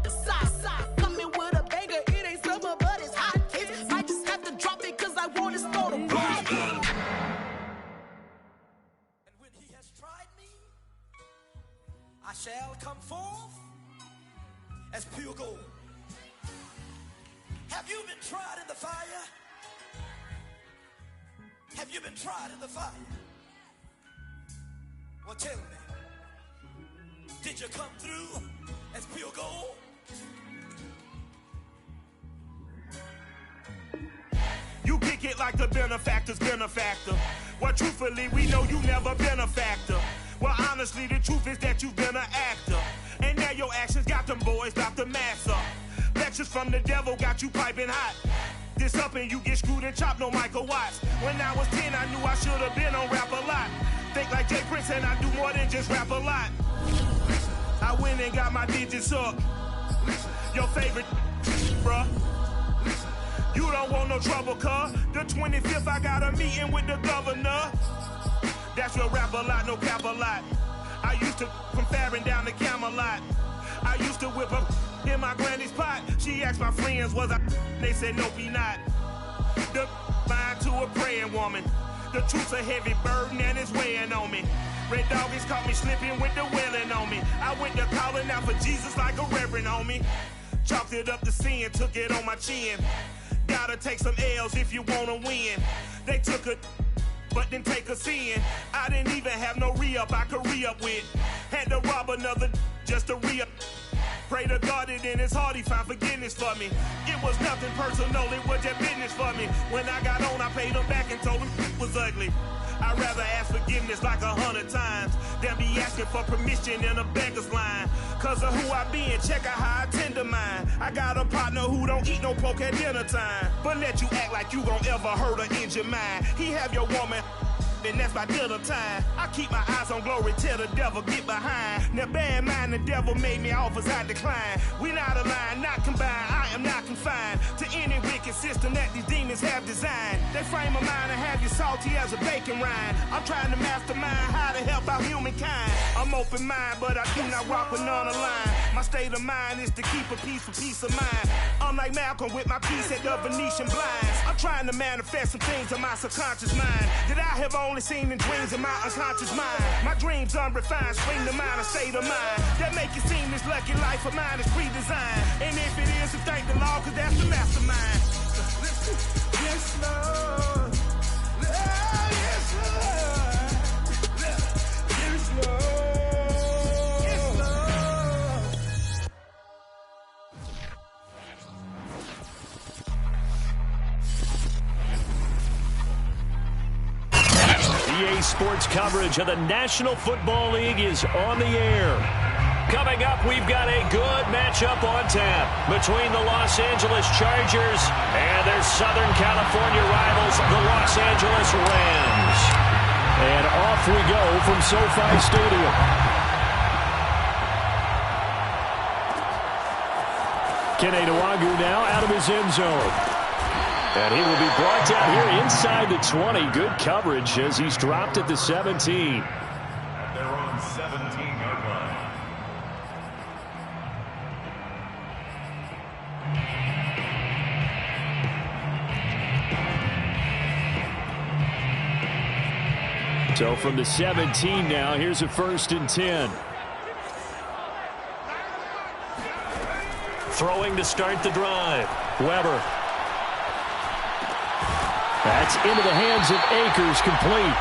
the side. Coming with a banger, it ain't summer, but it's hot. Kids might just have to drop it, cause I want to start a block. And when he has tried me, I shall come forth as pure gold. Have you been tried in the fire? Have you been tried in the fire? Well, tell me, did you come through as pure gold? You kick it like the benefactor's benefactor. Well, truthfully, we know you never been a factor. Well, honestly, the truth is that you've been an actor. And now your actions got them boys about to mass up. Lectures from the devil got you piping hot. This up and you get screwed and chopped, no Michael Watts. When I was 10, I knew I should have been on Rap a Lot. Think like Jay Prince and I do more than just rap a lot. I went and got my digits up. Your favorite, bruh. You don't want no trouble, cuz. The 25th, I got a meeting with the governor. That's real Rap a Lot, no cap a lot. I used to from Farron down to Camelot. I used to whip up in my granny's pot. She asked my friends, was I? They said, nope, he not. The line to a praying woman. The truth's a heavy burden and it's weighing on me. Red Doggies caught me slipping with the wailing on me. I went to calling out for Jesus like a reverend on me. Chalked it up to sin, took it on my chin. Gotta take some L's if you wanna win. They took a but didn't take a sin. I didn't even have no re-up I could re-up with. Had to rob another just to re-up. Pray to God that in his heart he found forgiveness for me. It was nothing personal, it was just business for me. When I got on, I paid him back and told him it was ugly. I'd rather ask forgiveness like 100 times than be asking for permission in a beggar's line. Cause of who I be and check out how I tender mine. I got a partner who don't eat no pork at dinner time, but let you act like you gon' ever hurt or injure mine. He have your woman, and that's by dinner time. I keep my eyes on glory till the devil get behind. Now bear in mind the devil made me offers I decline. We not aligned, not combined, I am not confined to any wicked system that these demons have designed. They frame a mind and have you salty as a bacon rind. I'm trying to mastermind how to help out humankind. I'm open mind, but I do not rock with none aligned. My state of mind is to keep a peace for peace of mind. I'm like Malcolm with my piece at the Venetian blinds. I'm trying to manifest some things in my subconscious mind that I have only seen in dreams in my unconscious mind. My dreams unrefined, spring to mind, a state of mind that make it seem this lucky life of mine is pre-designed. And if it is, then thank the Lord, cause that's the mastermind. Yes, Lord. Yes, Lord. Yes, Lord. EA Sports coverage of the National Football League is on the air. Coming up, we've got a good matchup on tap between the Los Angeles Chargers and their Southern California rivals, the Los Angeles Rams. And off we go from SoFi Stadium. Kene Nwangwu now out of his end zone. And he will be brought down here inside the 20. Good coverage as he's dropped at the 17. At their own 17-yard line. So from the 17 now, here's a 1st and 10. Throwing to start the drive. Weber. That's into the hands of Akers, complete.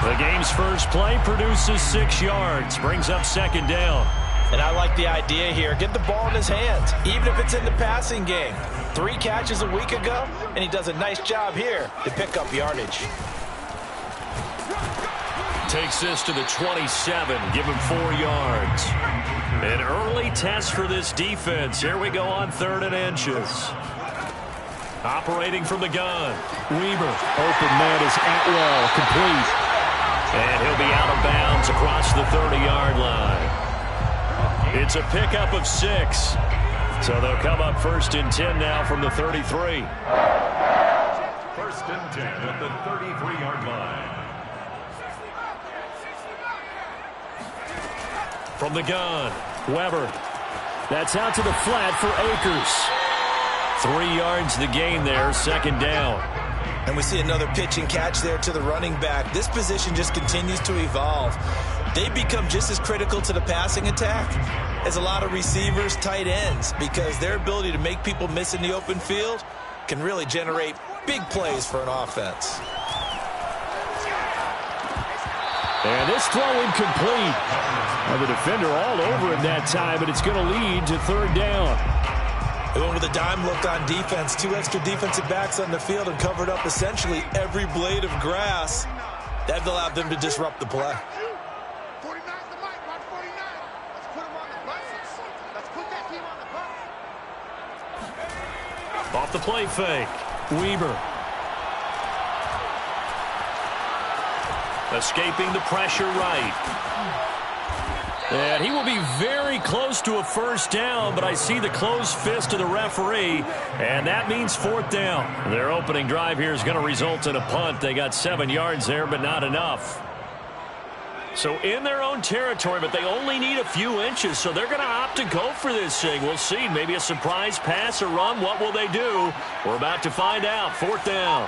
The game's first play produces 6 yards, brings up 2nd down. And I like the idea here. Get the ball in his hands, even if it's in the passing game. 3 catches a week ago, and he does a nice job here to pick up yardage. Takes this to the 27, give him 4 yards. An early test for this defense. Here we go on 3rd and inches. Operating from the gun. Weaver. Open man is Atwell. Complete. And he'll be out of bounds across the 30-yard line. It's a pickup of 6. So they'll come up 1st and 10 now from the 33. 1st and 10 at the 33-yard line. From the gun, Weber. That's out to the flat for Akers. 3 yards the gain there, second down. And we see another pitch and catch there to the running back. This position just continues to evolve. They become just as critical to the passing attack as a lot of receivers, tight ends, because their ability to make people miss in the open field can really generate big plays for an offense. And this throw incomplete. Now the defender all over him that time, but it's going to lead to third down. They went with a dime look on defense. 2 extra defensive backs on the field and covered up essentially every blade of grass. That allowed them to disrupt the play. 49's the mic, Mark 49. Let's put him on the buses. Let's put that team on the bus. Off the play fake. Weaver. Escaping the pressure right. And he will be very close to a first down, but I see the closed fist of the referee, and that means fourth down. Their opening drive here is going to result in a punt. They got 7 yards there, but not enough. So in their own territory, but they only need a few inches, so they're going to opt to go for this thing. We'll see. Maybe a surprise pass or run. What will they do? We're about to find out. Fourth down.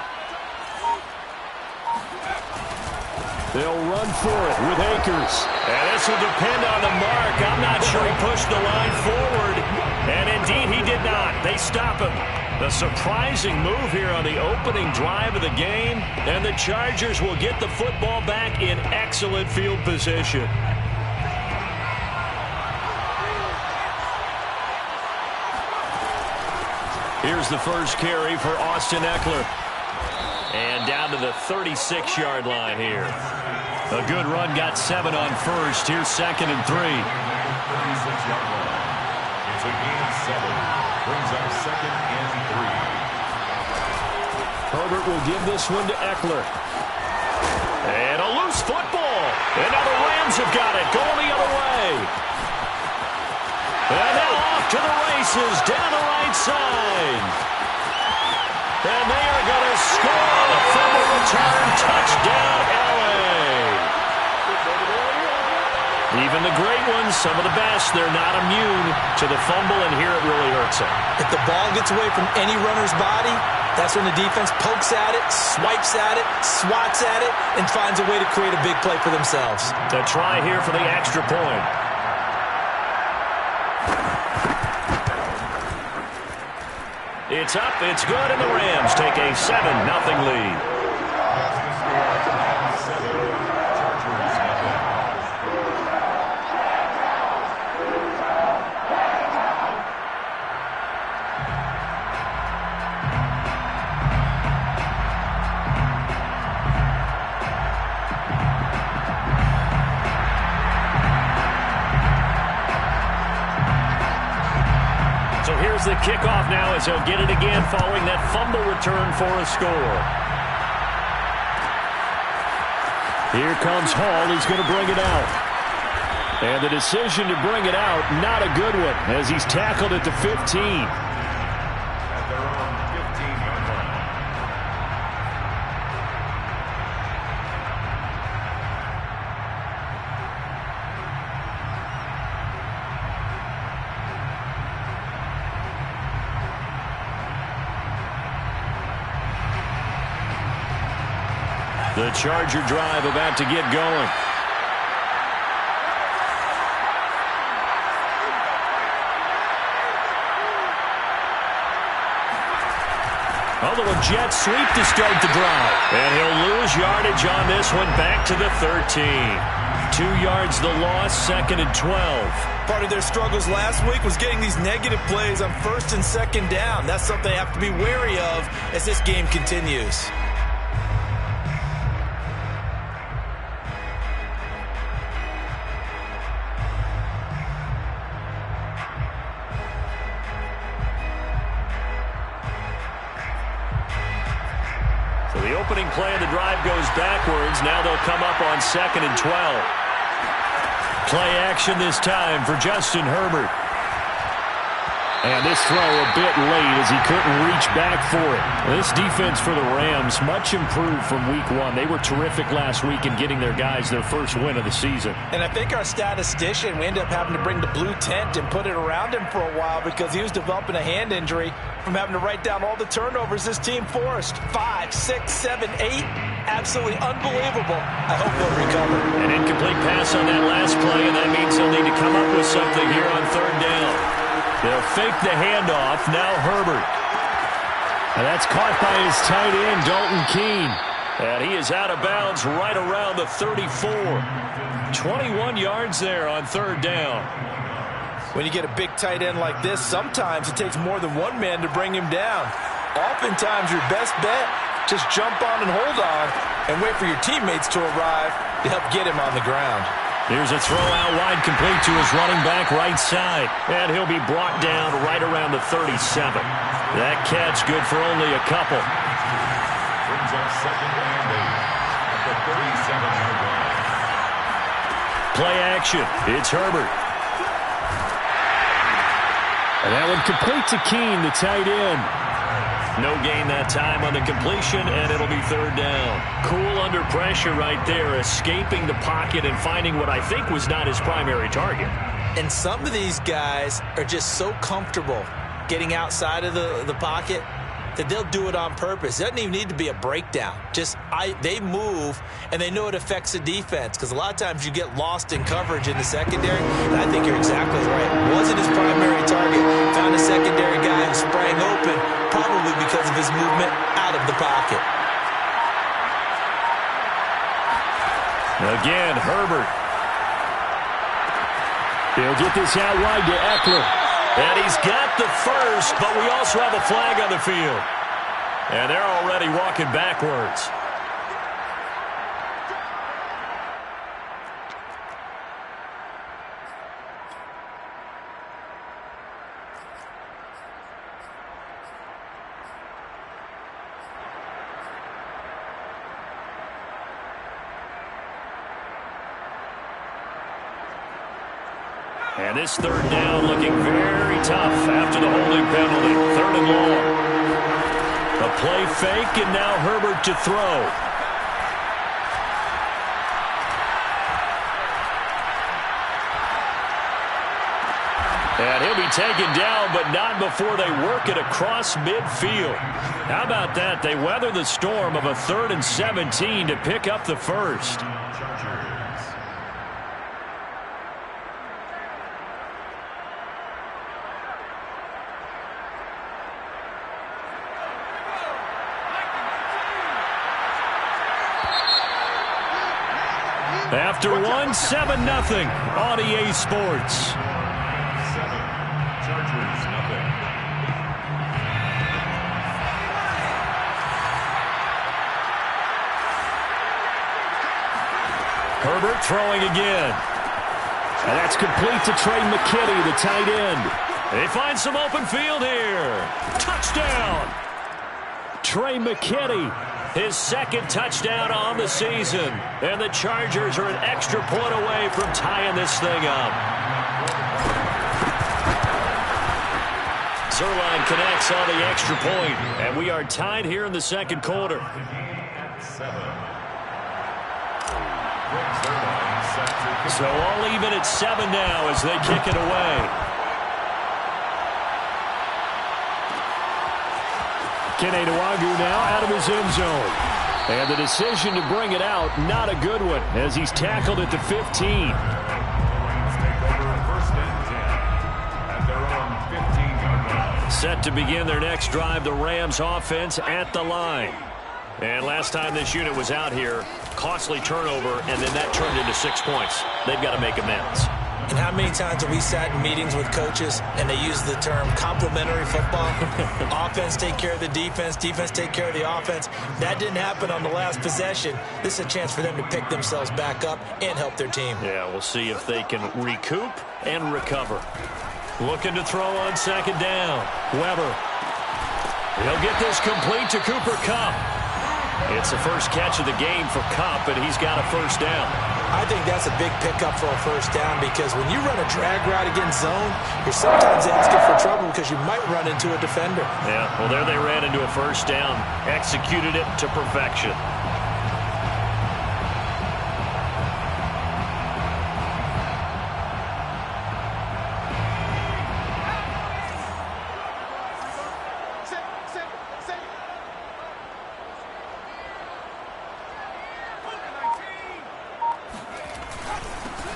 They'll run for it with Akers. And this will depend on the mark. I'm not sure he pushed the line forward. And indeed, he did not. They stop him. The surprising move here on the opening drive of the game. And the Chargers will get the football back in excellent field position. Here's the first carry for Austin Ekeler. And down to the 36-yard line here. A good run, got 7 on first. Here's second and 3. 36-yard line. It's a gain of 7. Brings up second and 3. Herbert will give this one to Ekeler. And a loose football. And now the Rams have got it. Going the other way. And now off to the races down the right side. And they are going to score on the fumble return. Touchdown, L.A. Even the great ones, some of the best, they're not immune to the fumble, and here it really hurts them. If the ball gets away from any runner's body, that's when the defense pokes at it, swipes at it, swats at it, and finds a way to create a big play for themselves. To try here for the extra point. It's up, it's good, and the Rams take a 7-0 lead. The kickoff now as he'll get it again following that fumble return for a score. Here comes Hall. He's going to bring it out. And the decision to bring it out, not a good one, as he's tackled at the 15. At their own 15-yard line. The Charger drive about to get going. A little jet sweep to start the drive. And he'll lose yardage on this one, back to the 13. 2 yards the loss, second and 12. Part of their struggles last week was getting these negative plays on first and second down. That's something they have to be wary of as this game continues. Opening play of the drive goes backwards. Now they'll come up on second and 12. Play action this time for Justin Herbert. And this throw a bit late as he couldn't reach back for it. This defense for the Rams, much improved from week 1. They were terrific last week in getting their guys their first win of the season. And I think our statistician, we ended up having to bring the blue tent and put it around him for a while because he was developing a hand injury from having to write down all the turnovers this team forced. 5, 6, 7, 8. Absolutely unbelievable. I hope they'll recover. An incomplete pass on that last play, and that means they'll need to come up with something here on third down. They'll fake the handoff. Now Herbert. And that's caught by his tight end, Dalton Keene. And he is out of bounds right around the 34. 21 yards there on third down. When you get a big tight end like this, sometimes it takes more than one man to bring him down. Oftentimes your best bet, just jump on and hold on and wait for your teammates to arrive to help get him on the ground. Here's a throw out wide, complete to his running back right side. And he'll be brought down right around the 37. That catch good for only a couple. Brings up second and 8 at the 37-yard line. Play action. It's Herbert. And that one complete to Keene, the tight end. No gain that time on the completion, and it'll be third down. Cool under pressure right there, escaping the pocket and finding what I think was not his primary target. And some of these guys are just so comfortable getting outside of the pocket that they'll do it on purpose. It doesn't even need to be a breakdown. They move, and they know it affects the defense because a lot of times you get lost in coverage in the secondary, and I think you're exactly right. Wasn't his primary target. Found a secondary guy who sprang open, probably because of his movement out of the pocket. Again, Herbert. He'll get this out wide to Eckler. And he's got the first, but we also have a flag on the field. And they're already walking backwards. And this third down looking very tough after the holding penalty. Third and long. A play fake, and now Herbert to throw. And he'll be taken down, but not before they work it across midfield. How about that? They weather the storm of a 3rd and 17 to pick up the first. After 1, 7-0 on EA Sports. 7, Chargers, nothing. Herbert throwing again. And that's complete to Trey McKitty, the tight end. They find some open field here. Touchdown! Trey McKitty. His second touchdown on the season. And the Chargers are an extra point away from tying this thing up. Zuerlein connects on the extra point, and we are tied here in the second quarter. So all even at 7 now as they kick it away. Kene Nwangwu now out of his end zone. And the decision to bring it out, not a good one, as he's tackled at the 15. Set to begin their next drive, the Rams offense at the line. And last time this unit was out here, costly turnover, and then that turned into 6 points. They've got to make amends. And how many times have we sat in meetings with coaches and they use the term complementary football? Offense take care of the defense, defense take care of the offense. That didn't happen on the last possession. This is a chance for them to pick themselves back up and help their team. Yeah, we'll see if they can recoup and recover. Looking to throw on second down. Weber. He'll get this complete to Cooper Kupp. It's the first catch of the game for Kupp, and he's got a first down. I think that's a big pickup for a first down because when you run a drag route against zone, you're sometimes asking for trouble because you might run into a defender. Yeah, well, there they ran into a first down. Executed it to perfection.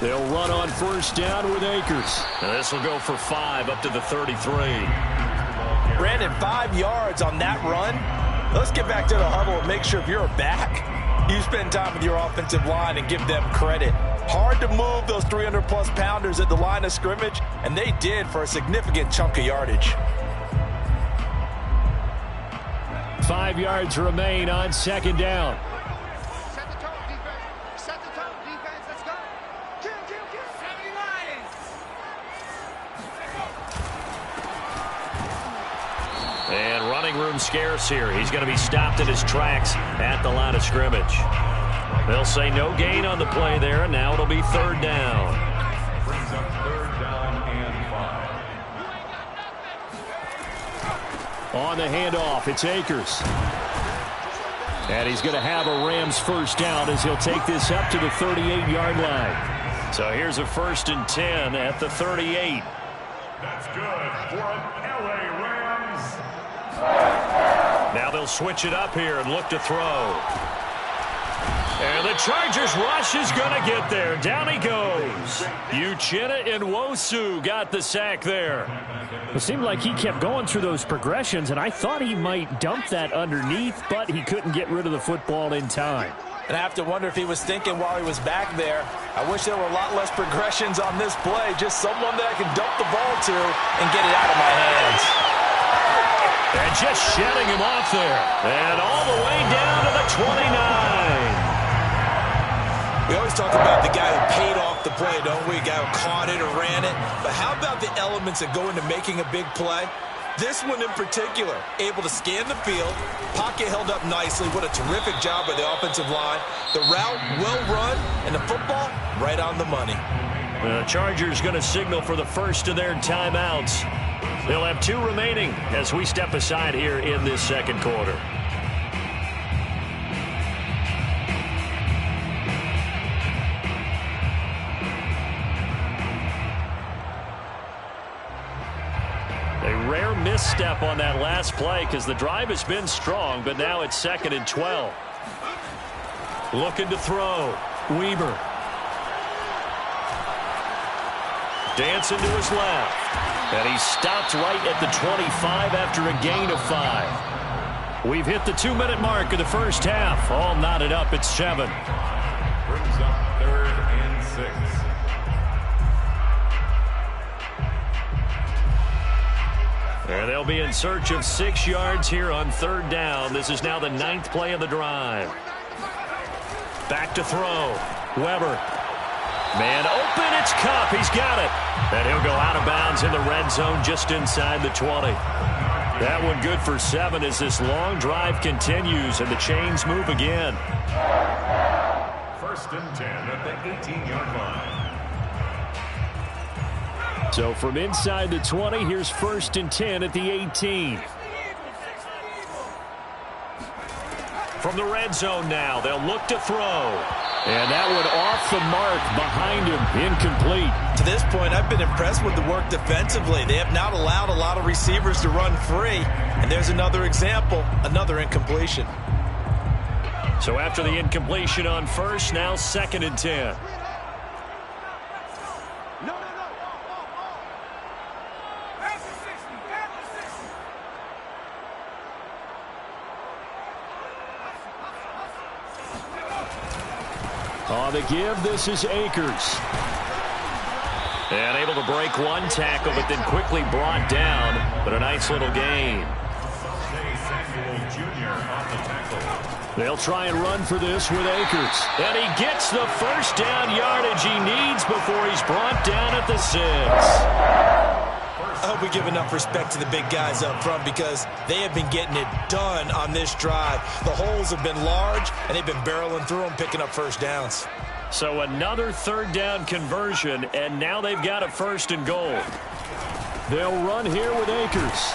They'll run on first down with Akers. And this will go for 5 up to the 33. Brandon, 5 yards on that run. Let's get back to the huddle and make sure if you're a back, you spend time with your offensive line and give them credit. Hard to move those 300-plus pounders at the line of scrimmage, and they did for a significant chunk of yardage. 5 yards remain on second down. Set the tone, defense. Set the tone, defense. Let's go. Kill. 79. And running room scarce here. He's going to be stopped in his tracks at the line of scrimmage. They'll say no gain on the play there, and now it'll be third down. Brings up third down and 5. On the handoff, it's Akers. And he's going to have a Rams first down as he'll take this up to the 38-yard line. So here's a 1st and 10 at the 38. That's good for an LA Rams. Now they'll switch it up here and look to throw. And the Chargers rush is going to get there. Down he goes. Uchenna Nwosu got the sack there. It seemed like he kept going through those progressions, and I thought he might dump that underneath, but he couldn't get rid of the football in time. And I have to wonder if he was thinking while he was back there, I wish there were a lot less progressions on this play, just someone that I can dump the ball to and get it out of my hands. And just shedding him off there. And all the way down to the 29. We always talk about the guy who paid off the play, don't we? The guy who caught it or ran it. But how about the elements that go into making a big play? This one in particular, able to scan the field, pocket held up nicely. What a terrific job by the offensive line. The route well run, and the football right on the money. The Chargers going to signal for the first of their timeouts. They'll have 2 remaining as we step aside here in this second quarter. A rare misstep on that last play because the drive has been strong, but now it's 2nd and 12. Looking to throw. Weber. Dancing to his left. And he stopped right at the 25 after a gain of 5. We've hit the 2-minute mark of the first half. All knotted up at 7. Brings up 3rd and 6. And they'll be in search of 6 yards here on 3rd down. This is now the 9th play of the drive. Back to throw. Weber. Man open, it's Kupp. He's got it. And he'll go out of bounds in the red zone just inside the 20. That one good for 7 as this long drive continues and the chains move again. 1st and 10 at the 18-yard line. So from inside the 20, here's 1st and 10 at the 18. From the red zone now, they'll look to throw. And that one off the mark behind him, incomplete. To this point, I've been impressed with the work defensively. They have not allowed a lot of receivers to run free. And there's another example, another incompletion. So after the incompletion on first, now 2nd and 10. On the give, this is Akers. And able to break one tackle, but then quickly brought down. But a nice little gain. They'll try and run for this with Akers. And he gets the first down yardage he needs before he's brought down at the 6. I hope we give enough respect to the big guys up front because they have been getting it done on this drive. The holes have been large, and they've been barreling through them, picking up first downs. So another 3rd down conversion, and now they've got a 1st and goal. They'll run here with Akers.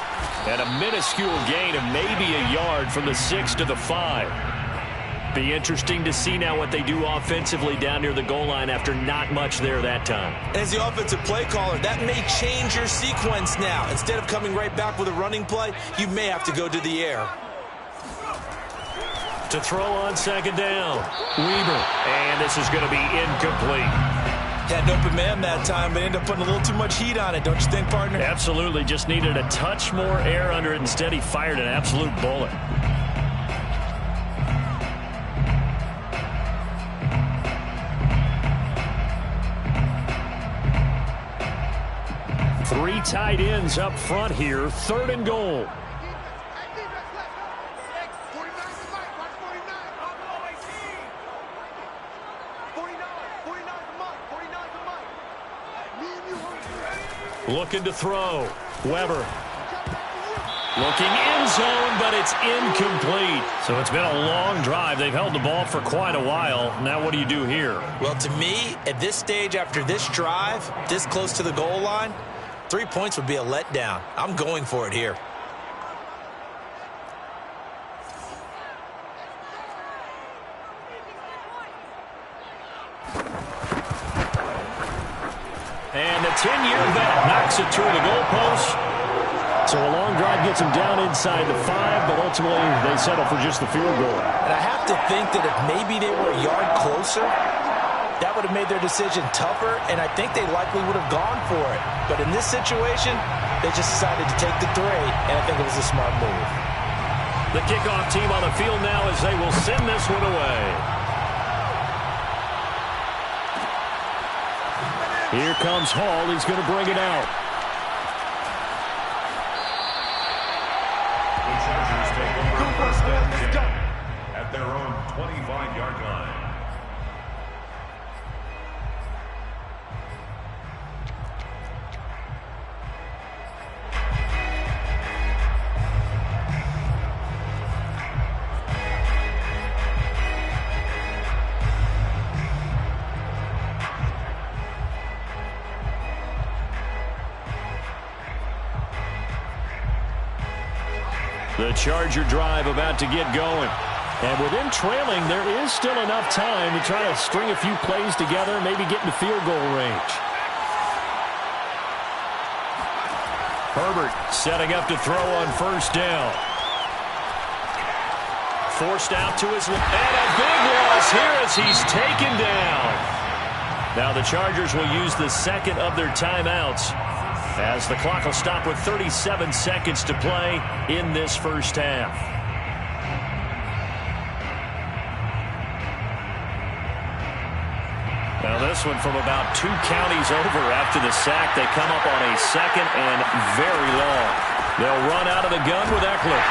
And a minuscule gain of maybe a yard from the 6 to the 5. Be interesting to see now what they do offensively down near the goal line after not much there that time. As the offensive play caller, that may change your sequence now. Instead of coming right back with a running play, you may have to go to the air. To throw on second down, Weaver. And this is going to be incomplete. Had an open man that time, but ended up putting a little too much heat on it, don't you think, partner? Absolutely. Just needed a touch more air under it. Instead, he fired an absolute bullet. Three tight ends up front here. 3rd and goal. Looking to throw. Weber. Looking end zone, but it's incomplete. So it's been a long drive. They've held the ball for quite a while. Now what do you do here? Well, to me, at this stage after this drive, this close to the goal line, 3 points would be a letdown. I'm going for it here. And the 10-year vet knocks it through the goalpost. So a long drive gets them down inside the 5, but ultimately they settle for just the field goal. And I have to think that if maybe they were a yard closer, that would have made their decision tougher, and I think they likely would have gone for it. But in this situation, they just decided to take the 3, and I think it was a smart move. The kickoff team on the field now as they will send this one away. Here comes Hall. He's going to bring it out. The Chargers take over first and 10 at their own 25-yard line. The Charger drive about to get going. And with them trailing, there is still enough time to try to string a few plays together, maybe get into field goal range. Herbert setting up to throw on first down. Forced out to his left. And a big loss here as he's taken down. Now the Chargers will use the second of their timeouts as the clock will stop with 37 seconds to play in this first half. Now this one from about 2 counties over after the sack. They come up on a second and very long. They'll run out of the gun with Eckler.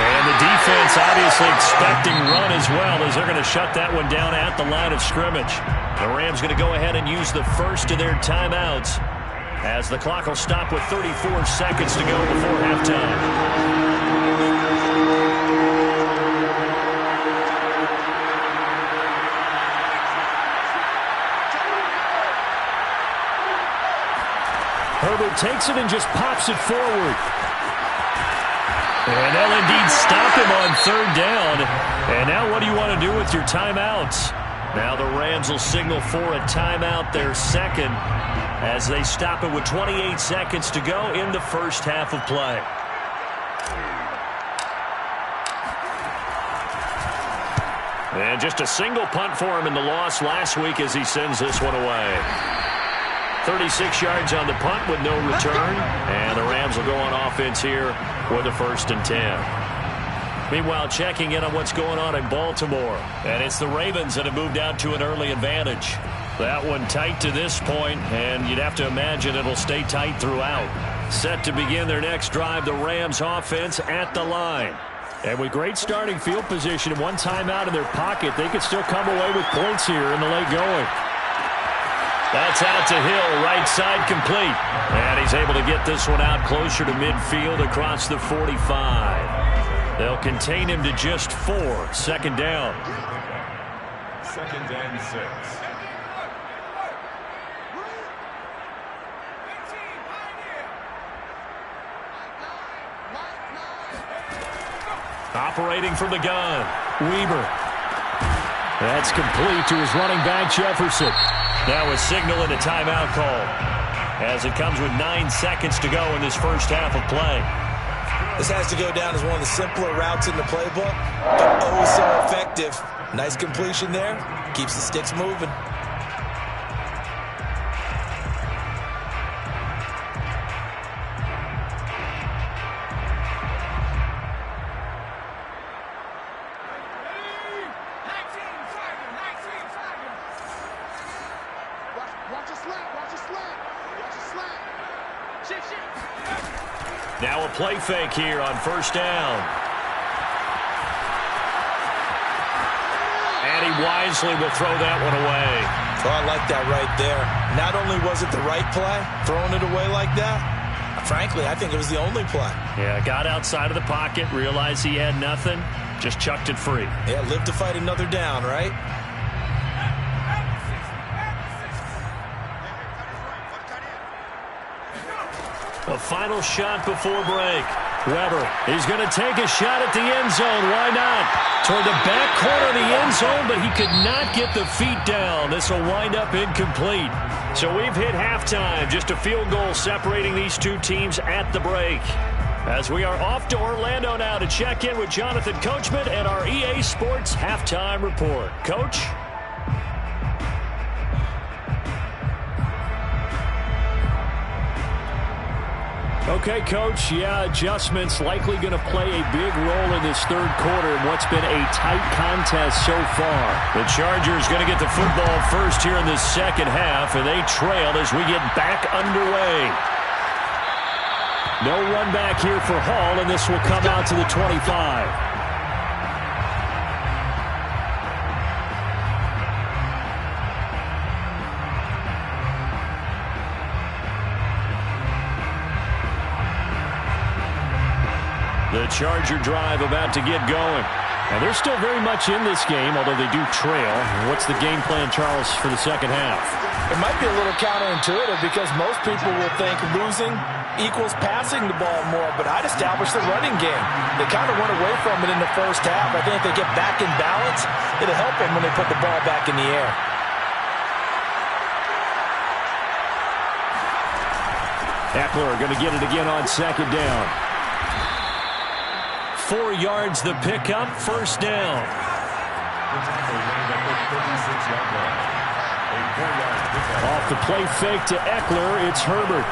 And the defense obviously expecting run as well as they're going to shut that one down at the line of scrimmage. The Rams going to go ahead and use the first of their timeouts as the clock will stop with 34 seconds to go before halftime. Herbert takes it and just pops it forward. And they'll indeed stop him on third down. And now what do you want to do with your timeouts? Now the Rams will signal for a timeout, their second, as they stop it with 28 seconds to go in the first half of play. And just a single punt for him in the loss last week as he sends this one away. 36 yards on the punt with no return. And the Rams will go on offense here with a 1st and 10. Meanwhile, checking in on what's going on in Baltimore. And it's the Ravens that have moved out to an early advantage. That one tight to this point, and you'd have to imagine it'll stay tight throughout. Set to begin their next drive, the Rams offense at the line. And with great starting field position and one timeout in their pocket, they could still come away with points here in the late going. That's out to Hill, right side complete. And he's able to get this one out closer to midfield across the 45. They'll contain him to just 4. 2nd down. 2nd and 6. Operating from the gun, Weber. That's complete to his running back, Jefferson. Now a signal and a timeout call, as it comes with 9 seconds to go in this first half of play. This has to go down as one of the simpler routes in the playbook, but oh so effective. Nice completion there. Keeps the sticks moving. Now a play fake here on first down. And he wisely will throw that one away. Oh, I like that right there. Not only was it the right play, throwing it away like that, frankly, I think it was the only play. Yeah, got outside of the pocket, realized he had nothing, just chucked it free. Yeah, live to fight another down, right? A final shot before break. Weber, he's going to take a shot at the end zone. Why not? Toward the back corner of the end zone, but he could not get the feet down. This will wind up incomplete. So we've hit halftime. Just a field goal separating these two teams at the break. As we are off to Orlando now to check in with Jonathan Coachman and our EA Sports Halftime Report. Coach? Okay, Coach, yeah, adjustments likely going to play a big role in this third quarter in what's been a tight contest so far. The Chargers going to get the football first here in this second half, and they trail as we get back underway. No run back here for Hall, and this will come out to the 25. The Charger drive about to get going. And they're still very much in this game, although they do trail. What's the game plan, Charles, for the second half? It might be a little counterintuitive because most people will think losing equals passing the ball more, but I'd establish the running game. They kind of went away from it in the first half. I think if they get back in balance, it'll help them when they put the ball back in the air. Eckler going to get it again on second down. 4 yards the pickup, first down. Off the play fake to Eckler, it's Herbert.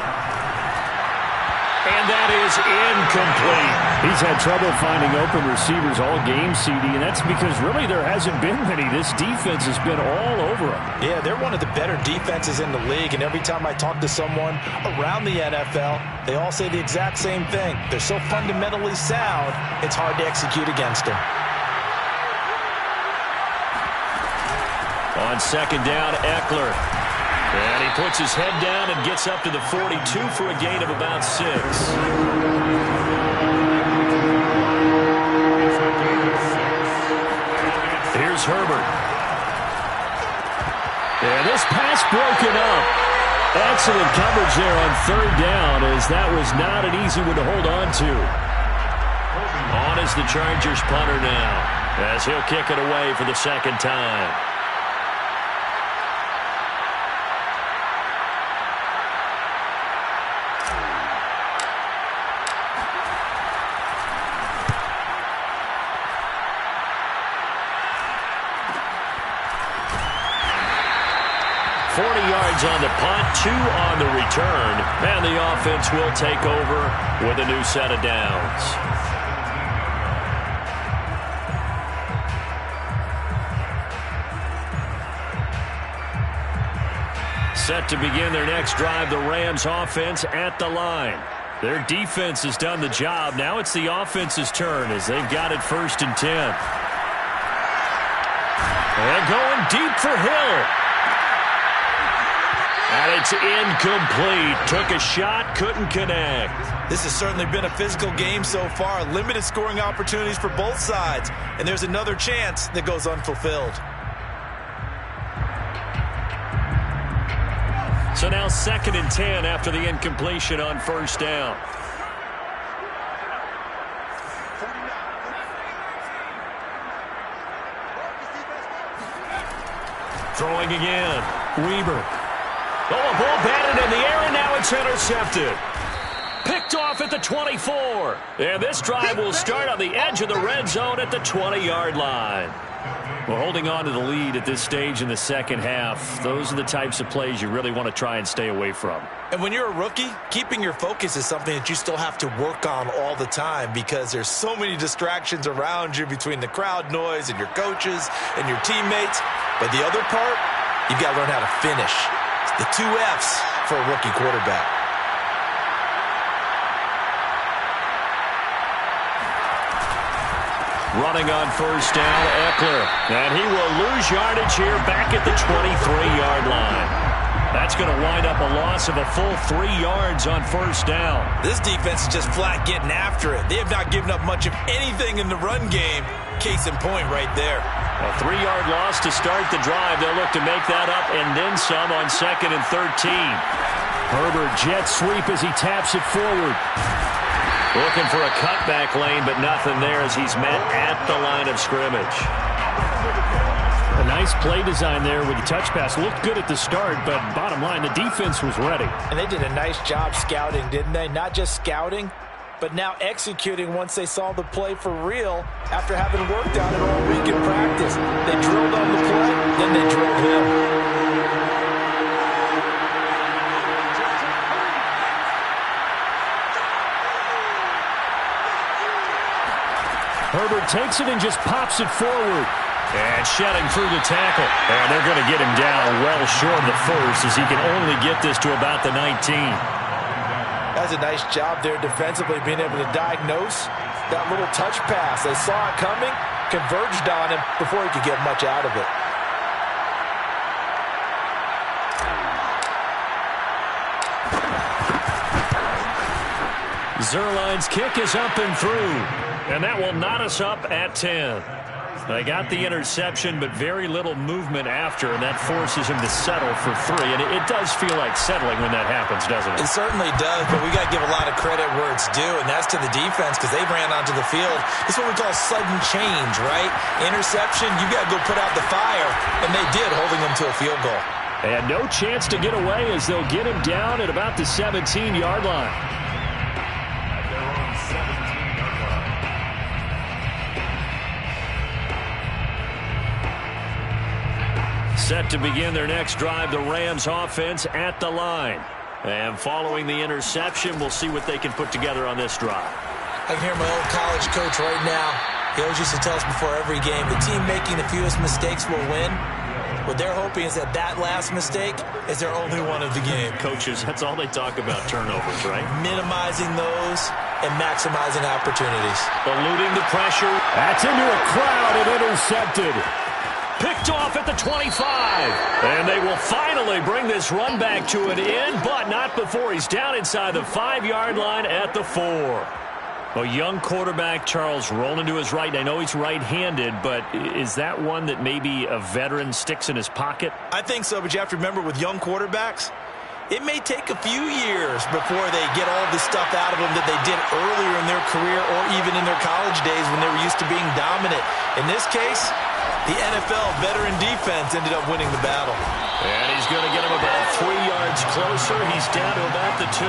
And that is incomplete. He's had trouble finding open receivers all game, CD, and that's because really there hasn't been many. This defense has been all over them. Yeah, they're one of the better defenses in the league, and every time I talk to someone around the NFL, they all say the exact same thing. They're so fundamentally sound, it's hard to execute against them. On second down, Eckler. And he puts his head down and gets up to the 42 for a gain of about 6. Here's Herbert. And this pass broken up. Excellent coverage there on third down, as that was not an easy one to hold on to. On is the Chargers punter now, as he'll kick it away for the second time. On the punt, 2 on the return, and the offense will take over with a new set of downs. Set to begin their next drive, the Rams offense at the line. Their defense has done the job. Now it's the offense's turn as they've got it 1st and 10. And going deep for Hill. And it's incomplete. Took a shot, couldn't connect. This has certainly been a physical game so far. Limited scoring opportunities for both sides. And there's another chance that goes unfulfilled. So now 2nd and 10 after the incompletion on first down. Throwing again. Weber. Oh, a ball batted in the air, and now it's intercepted. Picked off at the 24. And this drive will start on the edge of the red zone at the 20-yard line. Well, holding on to the lead at this stage in the second half, those are the types of plays you really want to try and stay away from. And when you're a rookie, keeping your focus is something that you still have to work on all the time because there's so many distractions around you between the crowd noise and your coaches and your teammates. But the other part, you've got to learn how to finish. It's the 2 F's for a rookie quarterback. Running on first down, Eckler. And he will lose yardage here back at the 23-yard line. That's going to wind up a loss of a full 3 yards on first down. This defense is just flat getting after it. They have not given up much of anything in the run game. Case in point right there. A 3-yard loss to start the drive. They'll look to make that up and then some on 2nd and 13. Herbert jet sweep as he taps it forward. Looking for a cutback lane, but nothing there as he's met at the line of scrimmage. A nice play design there with the touch pass. Looked good at the start, but bottom line, the defense was ready. And they did a nice job scouting, didn't they? Not just scouting, but now executing once they saw the play for real after having worked on it all week in practice. They drilled on the play, then they drilled him. Herbert takes it and just pops it forward. And shedding through the tackle. And they're going to get him down well short of the first as he can only get this to about the 19. That's a nice job there defensively, being able to diagnose that little touch pass. They saw it coming, converged on him before he could get much out of it. Zuerlein's kick is up and through. And that will knot us up at 10. They got the interception, but very little movement after, and that forces him to settle for 3. And it does feel like settling when that happens, doesn't it? It certainly does, but we got to give a lot of credit where it's due, and that's to the defense because they ran onto the field. It's what we call sudden change, right? Interception, you got to go put out the fire, and they did, holding them to a field goal. And no chance to get away as they'll get him down at about the 17-yard line. Set to begin their next drive, the Rams offense at the line. And following the interception, we'll see what they can put together on this drive. I can hear my old college coach right now. He always used to tell us before every game, the team making the fewest mistakes will win. What they're hoping is that last mistake is their only one of the game. Coaches, that's all they talk about, turnovers, right? Minimizing those and maximizing opportunities. Eluding the pressure. That's into a crowd and intercepted. Picked off at the 25. And they will finally bring this run back to an end, but not before he's down inside the 5-yard line at the 4. A young quarterback, Charles, rolling to his right. I know he's right-handed, but is that one that maybe a veteran sticks in his pocket? I think so, but you have to remember with young quarterbacks, it may take a few years before they get all the stuff out of them that they did earlier in their career or even in their college days when they were used to being dominant. In this case, the NFL veteran defense ended up winning the battle. And he's going to get him about 3 yards closer. He's down to about the 2.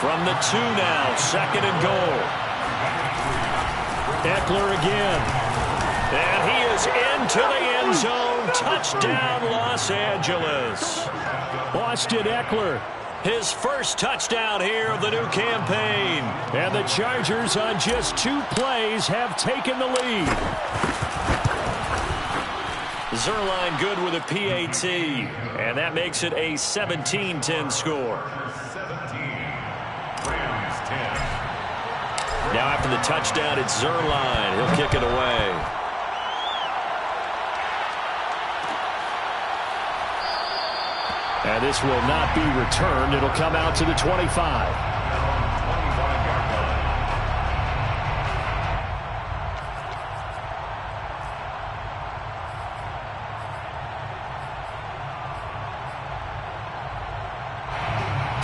From the 2 now, 2nd and goal. Eckler again. And he is into the end zone. Touchdown, Los Angeles. Austin Eckler. His first touchdown here of the new campaign. And the Chargers on just 2 plays have taken the lead. Zuerlein good with a PAT. And that makes it a 17-10 score. Now after the touchdown, it's Zuerlein. He'll kick it away. And this will not be returned. It'll come out to the 25.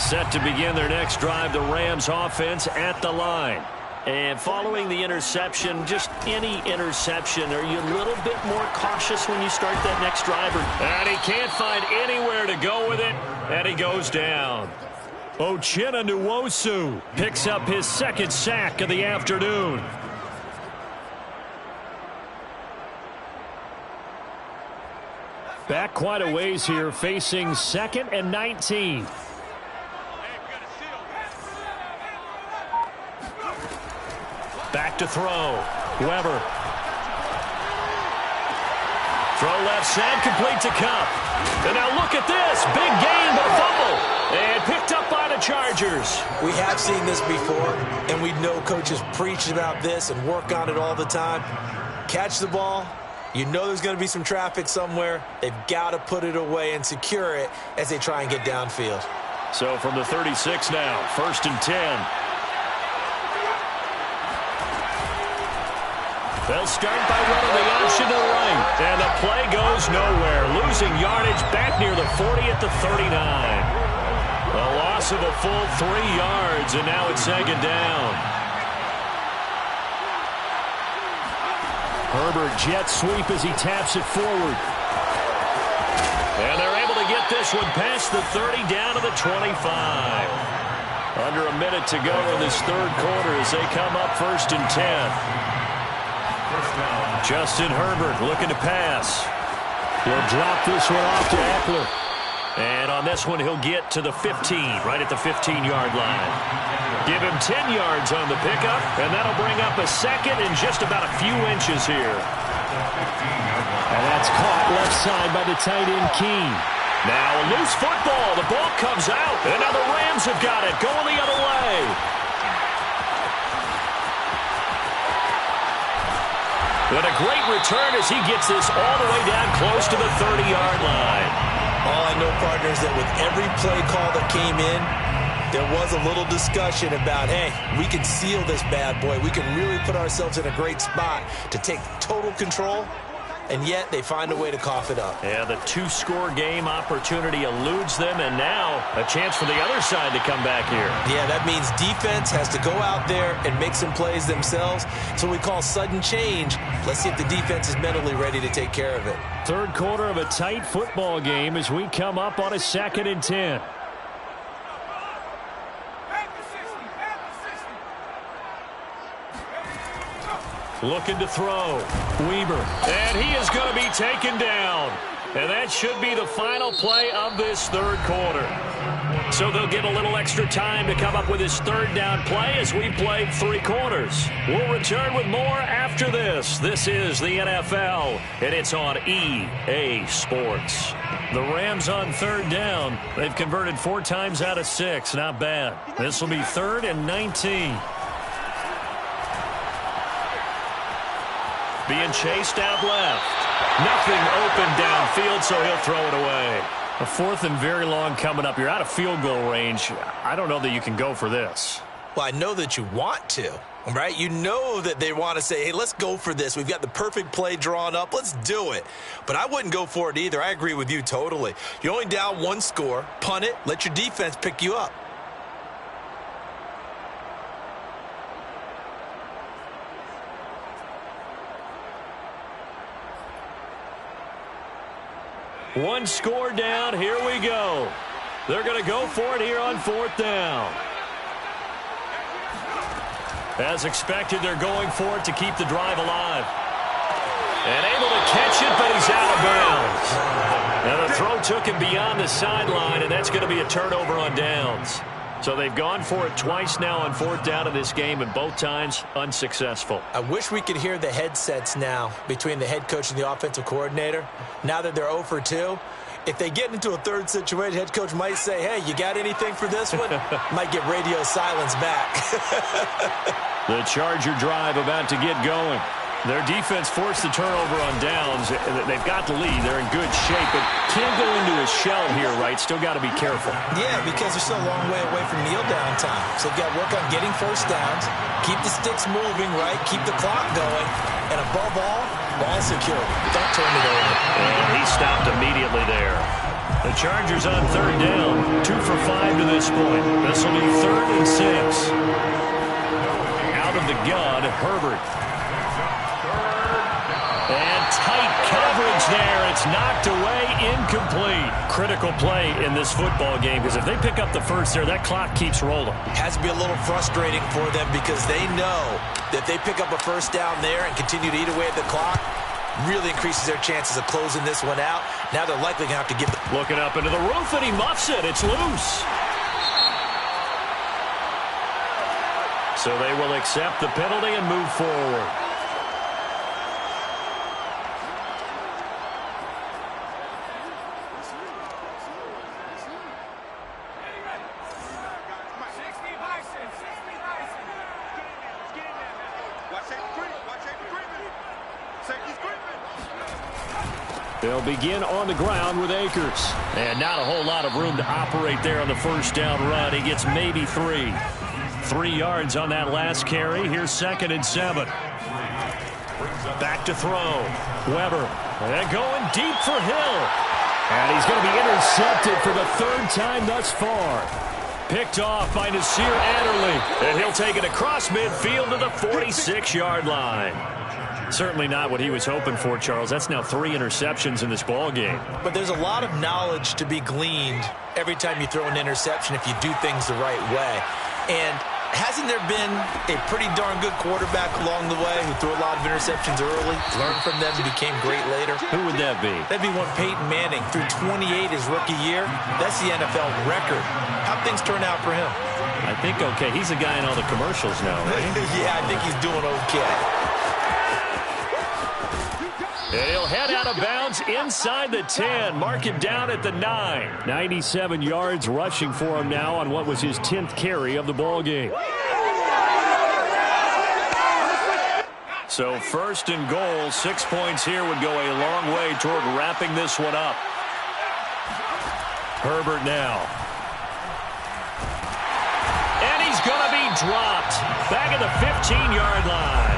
Set to begin their next drive, the Rams offense at the line. And following the interception, just any interception, are you a little bit more cautious when you start that next drive? And he can't find anywhere to go with it, and he goes down. Uchenna Nwosu picks up his second sack of the afternoon. Back quite a ways here, facing 2nd and 19. Back to throw. Weber. Throw left side, complete to Kupp. And now look at this. Big gain, but a fumble. And picked up by the Chargers. We have seen this before, and we know coaches preach about this and work on it all the time. Catch the ball. You know there's going to be some traffic somewhere. They've got to put it away and secure it as they try and get downfield. So from the 36 now, 1st and 10. They'll start by running the option to the right. And the play goes nowhere. Losing yardage back near the 40 at the 39. A loss of a full 3 yards, and now it's 2nd down. Herbert jet sweep as he taps it forward. And they're able to get this one past the 30 down to the 25. Under a minute to go in this 3rd quarter as they come up 1st and 10. Justin Herbert looking to pass. He'll drop this one off to Eckler. And on this one, he'll get to the 15, right at the 15-yard line. Give him 10 yards on the pickup, and that'll bring up a 2nd and just about a few inches here. And that's caught left side by the tight end, Keene. Now a loose football. The ball comes out, and now the Rams have got it, going the other way. But a great return as he gets this all the way down close to the 30-yard line. All I know, partners, that with every play call that came in, there was a little discussion about, hey, we can seal this bad boy. We can really put ourselves in a great spot to take total control, and yet they find a way to cough it up. Yeah, the 2-score game opportunity eludes them, and now a chance for the other side to come back here. Yeah, that means defense has to go out there and make some plays themselves. It's what we call sudden change. Let's see if the defense is mentally ready to take care of it. 3rd quarter of a tight football game as we come up on a 2nd and 10. Looking to throw. Weber. And he is going to be taken down. And that should be the final play of this 3rd quarter. So they'll get a little extra time to come up with his 3rd down play as we played 3 quarters. We'll return with more after this. This is the NFL, and it's on EA Sports. The Rams on 3rd down. They've converted 4 times out of 6. Not bad. This will be 3rd and 19. Being chased out left. Nothing open downfield, so he'll throw it away. A 4th and very long coming up. You're out of field goal range. I don't know that you can go for this. Well, I know that you want to, right? You know that they want to say, hey, let's go for this. We've got the perfect play drawn up. Let's do it. But I wouldn't go for it either. I agree with you totally. You're only down 1 score. Punt it. Let your defense pick you up. One score down. Here we go. They're going to go for it here on 4th down. As expected, they're going for it to keep the drive alive. And able to catch it, but he's out of bounds. Now the throw took him beyond the sideline, and that's going to be a turnover on downs. So they've gone for it twice now on 4th down in this game, and both times unsuccessful. I wish we could hear the headsets now between the head coach and the offensive coordinator. Now that they're 0 for 2, if they get into a 3rd situation, head coach might say, hey, you got anything for this one? Might get radio silence back. The Charger drive about to get going. Their defense forced the turnover on downs. They've got the lead. They're in good shape, but can't go into a shell here, right? Still got to be careful. Yeah, because they're still a long way away from kneel down time. So they've got to work on getting 1st downs, keep the sticks moving, right? Keep the clock going, and above all, ball secure. Don't turn it over. And he stopped immediately there. The Chargers on 3rd down, 2 for 5 to this point. This will be 3rd and 6. of the gun, Herbert. And tight coverage there. It's knocked away, incomplete. Critical play in this football game, because if they pick up the first there, that clock keeps rolling. Has to be a little frustrating for them because they know that they pick up a first down there and continue to eat away at the clock, really increases their chances of closing this one out. Now they're likely going to have to give the... Looking up into the roof, and he muffs it. It's loose. So they will accept the penalty and move forward. They'll begin on the ground with Akers. And not a whole lot of room to operate there on the first down run. He gets maybe 3. 3 yards on that last carry. Here's 2nd and 7. Back to throw. Weber. And going deep for Hill. And he's going to be intercepted for the 3rd time thus far. Picked off by Nasir Adderley. And he'll take it across midfield to the 46-yard line. Certainly not what he was hoping for, Charles. That's now 3 interceptions in this ball game. But there's a lot of knowledge to be gleaned every time you throw an interception if you do things the right way. And hasn't there been a pretty darn good quarterback along the way who threw a lot of interceptions early, learned from them, and became great later? Who would that be? That'd be one Peyton Manning. Threw 28 his rookie year. That's the NFL record. How'd things turn out for him? I think okay. He's a guy in all the commercials now, right? Yeah, I think he's doing okay. And he'll head out of bounds inside the 10. Mark it down at the 9. 97 yards rushing for him now on what was his 10th carry of the ball game. So 1st and goal, 6 points here would go a long way toward wrapping this one up. Herbert now. And he's going to be dropped. Back at the 15-yard line.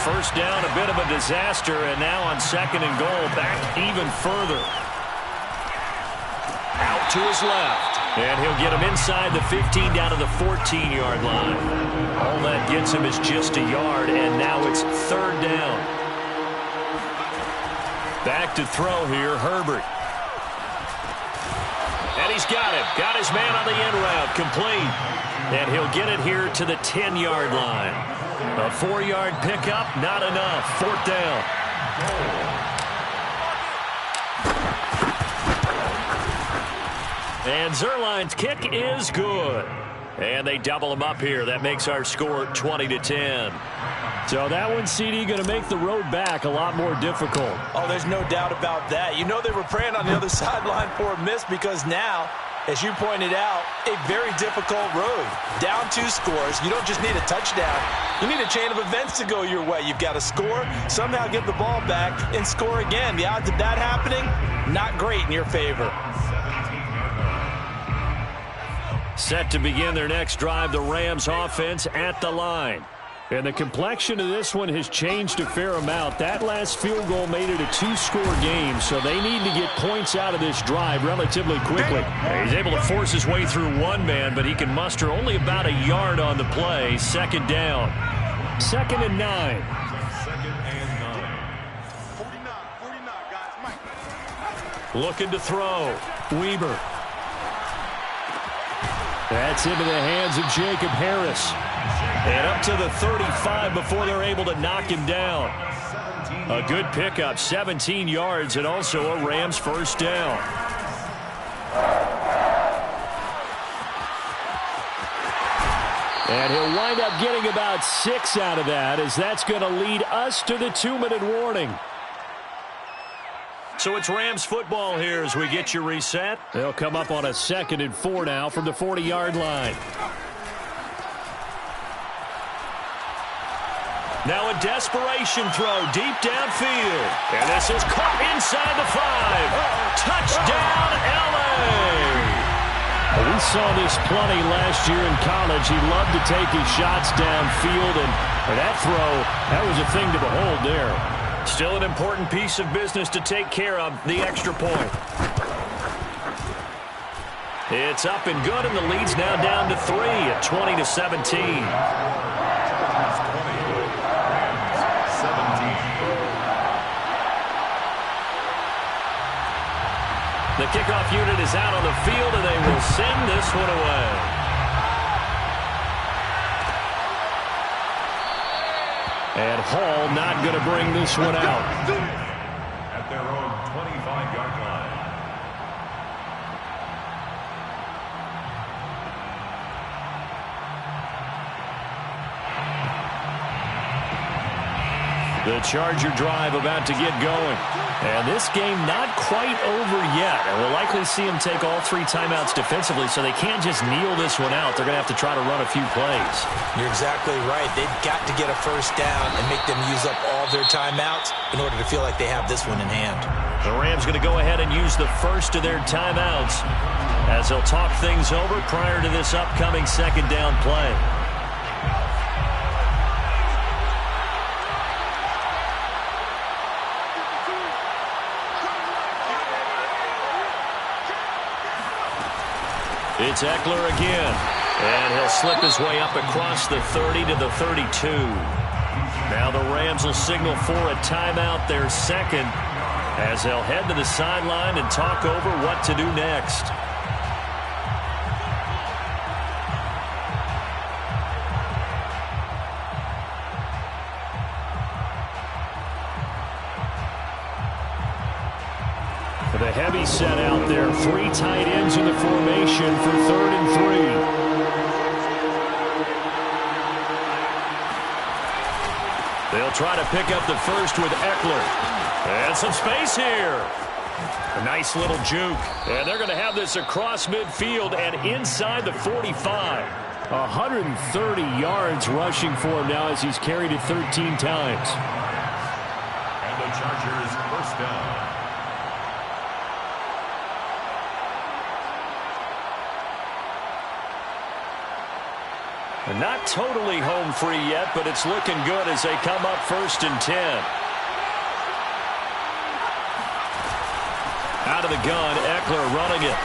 First down, a bit of a disaster, and now on 2nd and goal, back even further. Out to his left. And he'll get him inside the 15 down to the 14-yard line. All that gets him is just a yard, and now it's 3rd down. Back to throw here, Herbert. And he's got it. Got his man on the end route, complete. And he'll get it here to the 10-yard line. A 4-yard pickup, not enough. 4th down. And Zuerlein's kick is good. And they double him up here. That makes our score 20-10. So that one, CD, going to make the road back a lot more difficult. Oh, there's no doubt about that. You know they were praying on the other sideline for a miss because now, as you pointed out, a very difficult road. Down 2 scores. You don't just need a touchdown. You need a chain of events to go your way. You've got to score, somehow get the ball back, and score again. The odds of that happening, not great in your favor. Set to begin their next drive, the Rams offense at the line. And the complexion of this one has changed a fair amount. That last field goal made it a 2-score game, so they need to get points out of this drive relatively quickly. He's able to force his way through one man, but he can muster only about a yard on the play. 2nd down. 2nd and 9. 49, guys. Mike. Looking to throw. Weber. That's into the hands of Jacob Harris. And up to the 35 before they're able to knock him down. A good pickup, 17 yards, and also a Rams 1st down. And he'll wind up getting about 6 out of that, as that's going to lead us to the 2-minute warning. So it's Rams football here as we get you reset. They'll come up on a 2nd and 4 now from the 40-yard line. Now a desperation throw deep downfield. And this is caught inside the 5. Touchdown, L.A. We saw this plenty last year in college. He loved to take his shots downfield, and that throw, that was a thing to behold there. Still an important piece of business to take care of, the extra point. It's up and good, and the lead's now down to 3 at 20-17. the kickoff unit is out on the field, and they will send this one away. And Hall not going to bring this one out. At their own 25-yard line. The Charger drive about to get going. And this game not quite over yet. And we'll likely see them take all 3 timeouts defensively, so they can't just kneel this one out. They're going to have to try to run a few plays. You're exactly right. They've got to get a first down and make them use up all their timeouts in order to feel like they have this one in hand. The Rams going to go ahead and use the first of their timeouts as they'll talk things over prior to this upcoming second down play. It's Eckler again, and he'll slip his way up across the 30 to the 32. Now the Rams will signal for a timeout, their second, as they'll head to the sideline and talk over what to do next. The heavy set out there. 3 tight ends in the formation for 3rd and 3. They'll try to pick up the first with Eckler. And some space here. A nice little juke. And they're going to have this across midfield and inside the 45. 130 yards rushing for him now as he's carried it 13 times. And the Chargers first down. Not totally home free yet, but it's looking good as they come up 1st and 10. Out of the gun, Eckler running it.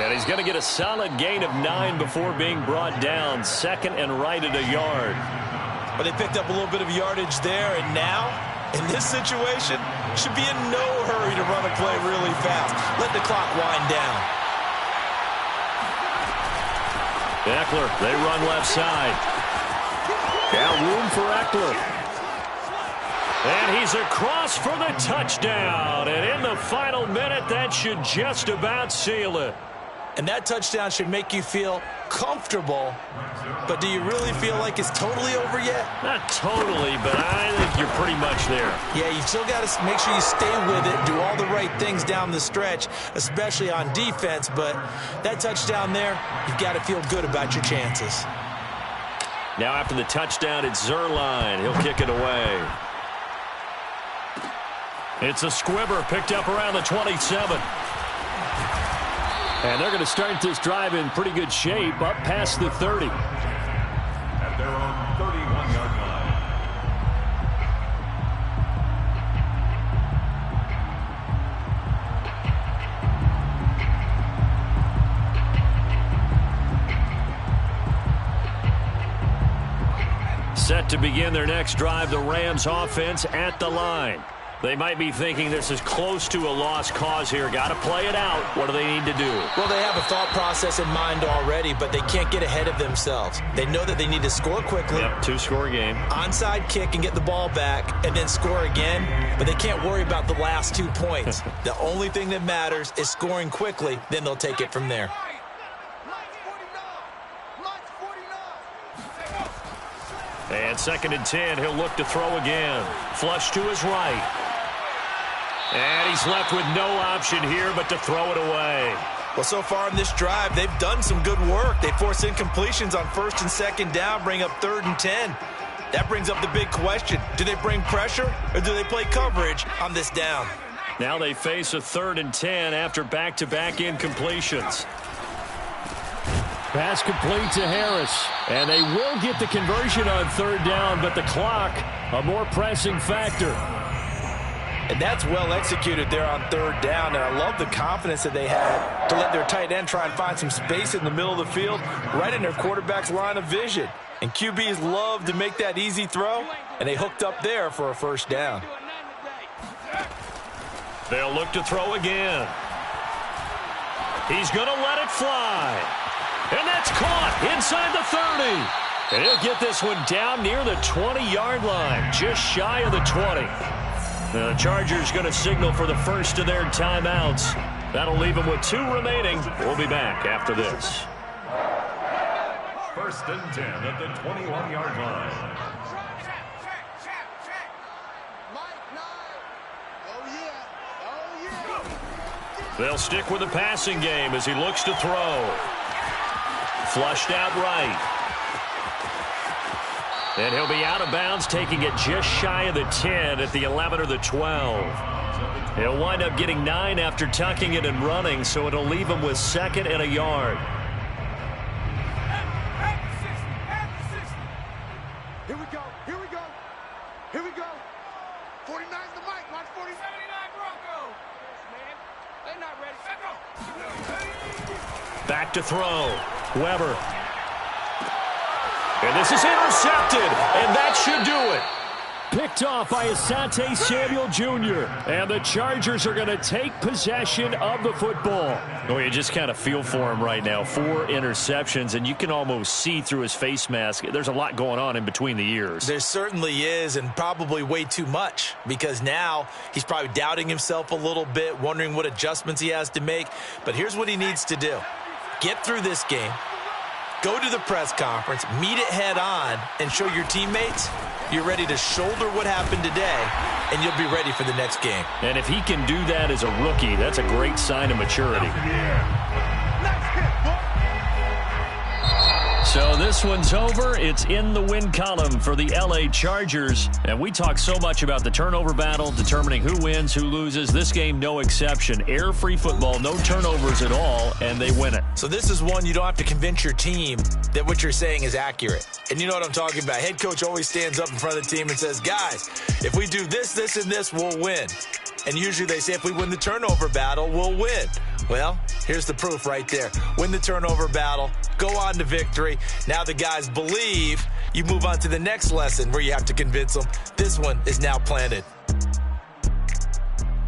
And he's going to get a solid gain of 9 before being brought down. 2nd and right at a yard. But they picked up a little bit of yardage there, and now, in this situation, should be in no hurry to run a play really fast. Let the clock wind down. Eckler, they run left side. Now room for Eckler. And he's across for the touchdown. And in the final minute, that should just about seal it. And that touchdown should make you feel comfortable. But do you really feel like it's totally over yet? Not totally, but I think you're pretty much there. Yeah, you've still got to make sure you stay with it, do all the right things down the stretch, especially on defense. But that touchdown there, you've got to feel good about your chances. Now after the touchdown, it's Zuerlein. He'll kick it away. It's a squibber picked up around the 27. And they're going to start this drive in pretty good shape up past the 30. At their own 31-yard line. Set to begin their next drive, the Rams offense at the line. They might be thinking this is close to a lost cause here. Got to play it out. What do they need to do? Well, they have a thought process in mind already, but they can't get ahead of themselves. They know that they need to score quickly. Yep, 2-score game. Onside kick and get the ball back and then score again, but they can't worry about the last 2 points. The only thing that matters is scoring quickly, then they'll take it from there. And 2nd and 10, he'll look to throw again. Flush to his right. And he's left with no option here but to throw it away. Well, so far in this drive, they've done some good work. They force incompletions on 1st and 2nd down, bring up 3rd and 10. That brings up the big question. Do they bring pressure or do they play coverage on this down? Now they face a 3rd and 10 after back-to-back incompletions. Pass complete to Harris. And they will get the conversion on 3rd down, but the clock, a more pressing factor. And that's well executed there on 3rd down. And I love the confidence that they had to let their tight end try and find some space in the middle of the field, right in their quarterback's line of vision. And QBs love to make that easy throw, and they hooked up there for a 1st down. They'll look to throw again. He's going to let it fly. And that's caught inside the 30. And he'll get this one down near the 20-yard line, just shy of the 20. The Chargers going to signal for the first of their timeouts. That'll leave them with 2 remaining. We'll be back after this. First and 10 at the 21-yard line. They'll stick with the passing game as he looks to throw. Flushed out right. And he'll be out of bounds, taking it just shy of the 10 at the 11 or the 12. He'll wind up getting 9 after tucking it and running, so it'll leave him with 2nd and a yard. Here we go. Here we go. Here we go. 49's the mic. Watch 40. 79 Broncos. Man, they're not ready. Back to throw. Weber. And this is intercepted, and that should do it. Picked off by Asante Samuel Jr. And the Chargers are going to take possession of the football. Oh, you just kind of feel for him right now. 4 interceptions, and you can almost see through his face mask. There's a lot going on in between the ears. There certainly is, and probably way too much, because now he's probably doubting himself a little bit, wondering what adjustments he has to make. But here's what he needs to do. Get through this game. Go to the press conference, meet it head on, and show your teammates you're ready to shoulder what happened today, and you'll be ready for the next game. And if he can do that as a rookie, that's a great sign of maturity. So this one's over. It's in the win column for the L.A. Chargers. And we talk so much about the turnover battle, determining who wins, who loses. This game, no exception. Air-free football, no turnovers at all, and they win it. So this is one you don't have to convince your team that what you're saying is accurate. And you know what I'm talking about. Head coach always stands up in front of the team and says, guys, if we do this, this, and this, we'll win. And usually they say if we win the turnover battle, we'll win. Well, here's the proof right there. Win the turnover battle, go on to victory. Now the guys believe. You move on to the next lesson where you have to convince them. This one is now planted.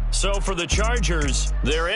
So for the Chargers, they're in.